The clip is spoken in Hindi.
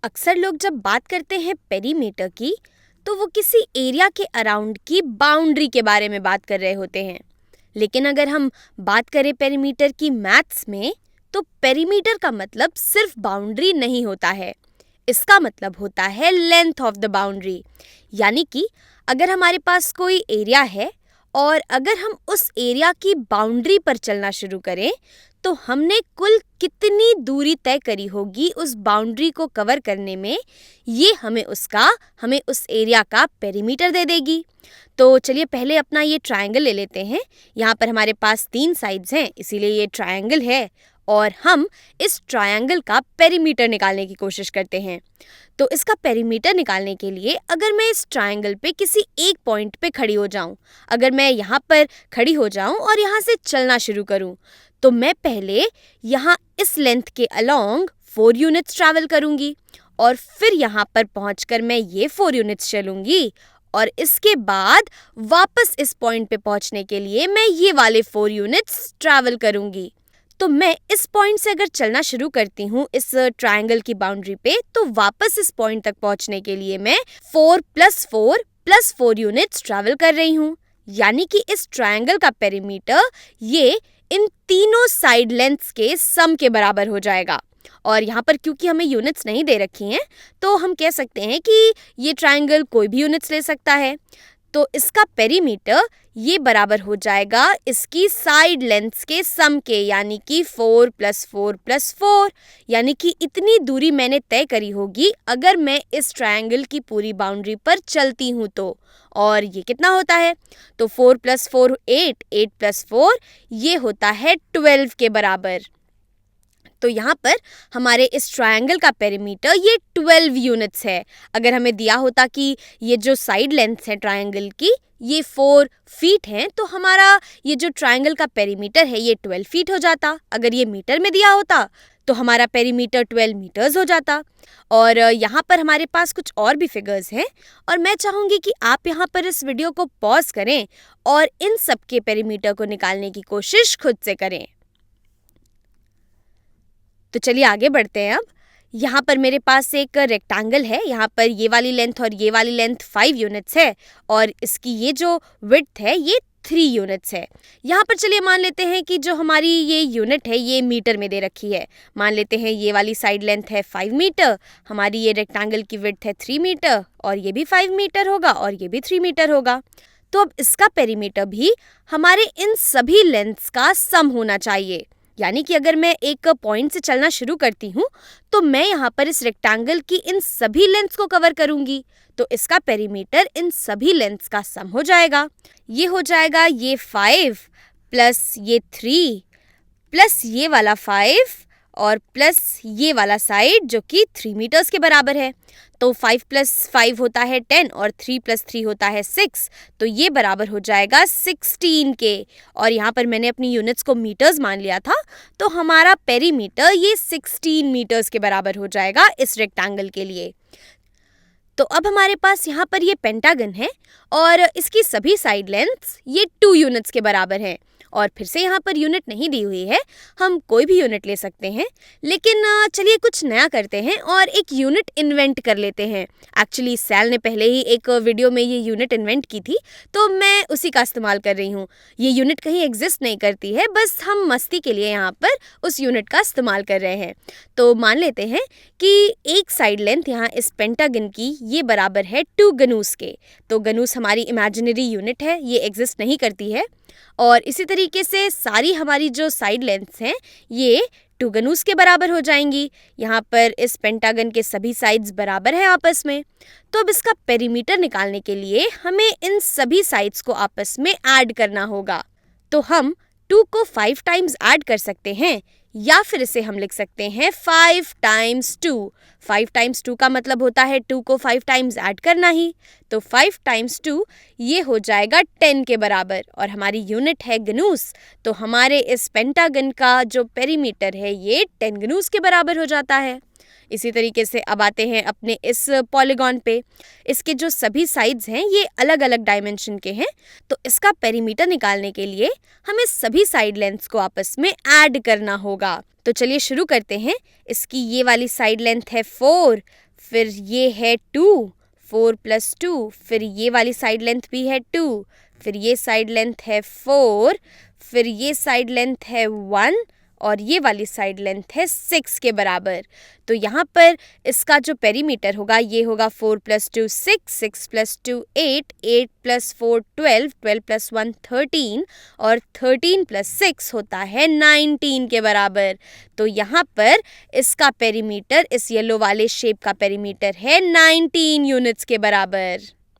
अक्सर लोग जब बात करते हैं पेरीमीटर की, तो वो किसी एरिया के अराउंड की बाउंड्री के बारे में बात कर रहे होते हैं। लेकिन अगर हम बात करें पेरीमीटर की मैथ्स में, तो पेरीमीटर का मतलब सिर्फ बाउंड्री नहीं होता है। इसका मतलब होता है लेंथ ऑफ द बाउंड्री। यानी कि अगर हमारे पास कोई एरिया है और अगर हम उस एरिया की बाउंड्री पर चलना शुरू करें, तो हमने कुल कितनी दूरी तय करी होगी उस बाउंड्री को कवर करने में, ये हमें उस एरिया का पेरीमीटर दे देगी। तो चलिए पहले अपना ये ट्रायंगल ले लेते हैं। यहाँ पर हमारे पास 3 साइड्स हैं, इसीलिए ये ट्रायंगल है और हम इस ट्रायंगल का पेरीमीटर निकालने की कोशिश करते हैं। तो इसका पेरीमीटर निकालने के लिए अगर मैं इस ट्रायंगल पे किसी एक पॉइंट पे खड़ी हो जाऊं, अगर मैं यहाँ पर खड़ी हो जाऊं और यहाँ से चलना शुरू करूं, तो मैं पहले यहाँ इस लेंथ के अलोंग 4 यूनिट्स ट्रैवल करूंगी और फिर यहाँ पर पहुँचकर मैं ये 4 यूनिट्स चलूंगी और इसके बाद वापस इस पॉइंट पे पहुँचने के लिए मैं ये वाले 4 यूनिट्स ट्रैवल करूंगी। तो मैं इस पॉइंट से अगर चलना शुरू करती हूँ इस ट्रायंगल की बाउंड्री पे, तो वापस इस पॉइंट तक पहुँचने के लिए मैं 4 + 4 यूनिट्स ट्रैवल कर रही हूँ। यानी कि इस ट्रायंगल का पेरीमीटर ये इन तीनों साइड लेंथ्स के सम के बराबर हो जाएगा। और यहाँ पर क्योंकि हमें यूनिट्स नहीं दे रखी हैं, तो हम कह सकते हैं कि ये ट्रायंगल कोई भी यूनिट्स ले सकता है। तो इसका पेरीमीटर ये बराबर हो जाएगा इसकी साइड लेंथ्स के सम के, यानी कि 4 + 4 + 4, यानी कि इतनी दूरी मैंने तय करी होगी अगर मैं इस ट्रायंगल की पूरी बाउंड्री पर चलती हूँ तो। और ये कितना होता है? तो 4 + 4 8, 8 + 4 ये होता है 12 के बराबर। तो यहाँ पर हमारे इस ट्रायंगल का पेरीमीटर ये 12 यूनिट्स है। अगर हमें दिया होता कि ये जो साइड लेंथ है ट्रायंगल की ये 4 फीट हैं, तो हमारा ये जो ट्रायंगल का पेरीमीटर है ये 12 फीट हो जाता। अगर ये मीटर में दिया होता तो हमारा पेरीमीटर 12 मीटर्स हो जाता। और यहाँ पर हमारे पास कुछ और भी फिगर्स हैं और मैं चाहूँगी कि आप यहाँ पर इस वीडियो को पॉज करें और इन सब के पेरीमीटर को निकालने की कोशिश खुद से करें। तो चलिए आगे बढ़ते हैं। अब यहाँ पर मेरे पास एक रेक्टेंगल है, यहाँ पर ये वाली लेंथ और ये वाली लेंथ 5 यूनिट्स है और इसकी ये जो विड्थ है ये 3 यूनिट्स है। यहाँ पर चलिए मान लेते हैं कि जो हमारी ये यूनिट है ये मीटर में दे रखी है। मान लेते हैं ये वाली साइड लेंथ है 5 मीटर, हमारी ये रेक्टेंगल की विड्थ है 3 मीटर और ये भी 5 मीटर होगा और ये भी 3 मीटर होगा। तो अब इसका पेरीमीटर भी हमारे इन सभी लेंथ्स का सम होना चाहिए। यानी कि अगर मैं एक पॉइंट से चलना शुरू करती हूँ, तो मैं यहाँ पर इस रेक्टेंगल की इन सभी लेंथ्स को कवर करूँगी। तो इसका पेरीमीटर इन सभी लेंथ्स का सम हो जाएगा। ये हो जाएगा ये 5 + ये 3 + ये वाला 5 और प्लस ये वाला साइड जो कि 3 मीटर्स के बराबर है। तो 5 + 5 होता है 10 और 3 + 3 होता है 6, तो ये बराबर हो जाएगा 16 के। और यहाँ पर मैंने अपनी यूनिट्स को मीटर्स मान लिया था, तो हमारा पेरीमीटर ये 16 मीटर्स के बराबर हो जाएगा इस रेक्टेंगल के लिए। तो अब हमारे पास यहाँ पर ये पेंटागन है और इसकी सभी साइड लेंथ्स ये 2 यूनिट्स के बराबर हैं। और फिर से यहाँ पर यूनिट नहीं दी हुई है, हम कोई भी यूनिट ले सकते हैं। लेकिन चलिए कुछ नया करते हैं और एक यूनिट इन्वेंट कर लेते हैं। एक्चुअली सैल ने पहले ही एक वीडियो में ये यूनिट इन्वेंट की थी, तो मैं उसी का इस्तेमाल कर रही हूँ। ये यूनिट कहीं एग्जिस्ट नहीं करती है, बस हम मस्ती के लिए यहाँ पर उस यूनिट का इस्तेमाल कर रहे हैं। तो मान लेते हैं कि एक साइड लेंथ यहाँ इस पेंटागन की ये बराबर है 2 गनूस के। तो गनूस हमारी इमेजिनरी यूनिट है, ये एग्जिस्ट नहीं करती है। और इसी तरीके से सारी हमारी जो साइड लेंथ्स हैं ये 2 गनूस के बराबर हो जाएंगी। यहाँ पर इस पेंटागन के सभी साइड्स बराबर हैं आपस में। तो अब इसका पेरीमीटर निकालने के लिए हमें इन सभी साइड्स को आपस में ऐड करना होगा। तो हम 2 को 5 टाइम्स ऐड कर सकते हैं या फिर इसे हम लिख सकते हैं 5 × 2। 5 × 2 का मतलब होता है 2 को 5 टाइम्स ऐड करना ही। तो 5 × 2 ये हो जाएगा 10 के बराबर और हमारी यूनिट है गनूस। तो हमारे इस पेंटागन का जो पेरीमीटर है ये 10 गनूस के बराबर हो जाता है। इसी तरीके से अब आते हैं अपने इस पॉलीगॉन पे। इसके जो सभी साइड्स हैं ये अलग अलग डायमेंशन के हैं। तो इसका पेरीमीटर निकालने के लिए हमें सभी साइड लेंथ्स को आपस में ऐड करना होगा। तो चलिए शुरू करते हैं। इसकी ये वाली साइड लेंथ है 4, फिर ये है 2, 4 + 2, फिर ये वाली साइड लेंथ भी है 2, फिर ये साइड लेंथ है 4, फिर ये साइड लेंथ है 1 और ये वाली साइड लेंथ है 6 के बराबर। तो यहाँ पर इसका जो पेरीमीटर होगा ये होगा 4 + 2 6, 6 + 2 8, 8 + 4 12, 12 + 1 13 और 13 + 6 होता है 19 के बराबर। तो यहाँ पर इसका पेरीमीटर, इस येलो वाले शेप का पेरीमीटर है 19 यूनिट्स के बराबर।